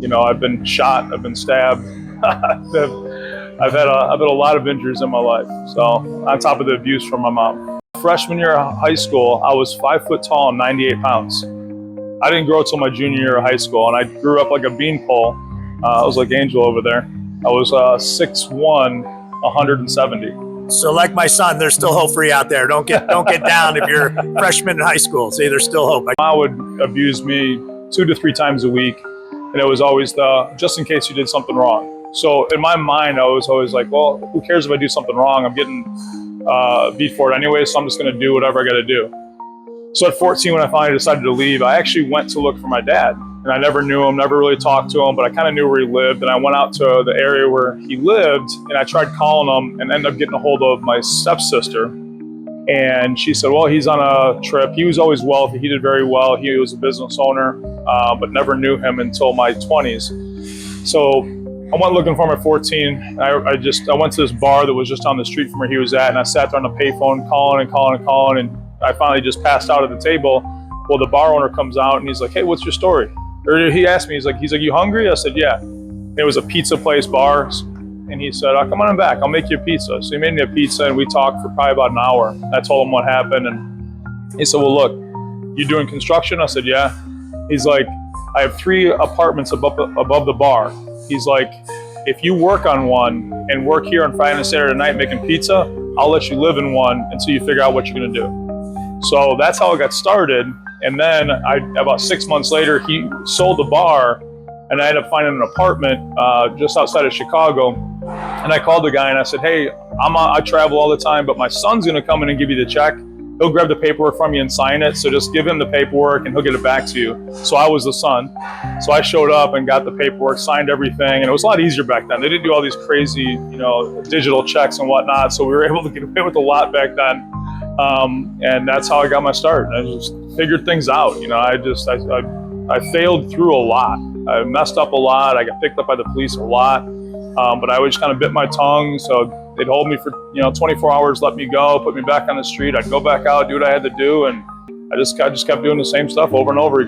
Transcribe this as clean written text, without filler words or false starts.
I've been shot, I've been stabbed. I've had a lot of injuries in my life. So on top of the abuse from my mom. Freshman year of high school, I was 5 foot tall and 98 pounds. I didn't grow till my junior year of high school, and I grew up like a beanpole. I was like Angel over there. I was 6'1", 170. So like my son, there's still hope for you out there. Don't get down if you're a freshman in high school. See, there's still hope. Mom would abuse me 2 to 3 times a week, and it was always just in case you did something wrong. So in my mind, I was always like, well, who cares if I do something wrong? I'm getting beat for it anyway, so I'm just going to do whatever I got to do. So at 14, when I finally decided to leave, I actually went to look for my dad. And I never knew him, never really talked to him, but I kind of knew where he lived. And I went out to the area where he lived, and I tried calling him and ended up getting a hold of my stepsister. And she said, well, he's on a trip. He was always wealthy. He did very well. He was a business owner, but never knew him until my 20s. So I went looking for him at 14. I went to this bar that was just on the street from where he was at, and I sat there on the payphone calling, and I finally just passed out at the table. Well, the bar owner comes out and he's like, hey, what's your story? Or he asked me, he's like, you hungry? I said, yeah. It was a pizza place, bars. And he said, come on back, I'll make you a pizza. So he made me a pizza, and we talked for probably about an hour. I told him what happened, and he said, well, look, you doing construction? I said, yeah. He's like, I have 3 apartments above the bar. He's like, if you work on one and work here on Friday and Saturday night making pizza, I'll let you live in one until you figure out what you're gonna do. So that's how it got started. And then about 6 months later, he sold the bar, and I ended up finding an apartment just outside of Chicago. And I called the guy and I said, hey, I travel all the time, but my son's gonna come in and give you the check. He'll grab the paperwork from you and sign it. So just give him the paperwork and he'll get it back to you. So I was the son. So I showed up and got the paperwork, signed everything. And it was a lot easier back then. They didn't do all these crazy, digital checks and whatnot. So we were able to get away with a lot back then. And that's how I got my start. I just figured things out. I failed through a lot. I messed up a lot. I got picked up by the police a lot. But I always kind of bit my tongue. So they'd hold me for 24 hours, let me go, put me back on the street. I'd go back out, do what I had to do, and I just kept doing the same stuff over and over again.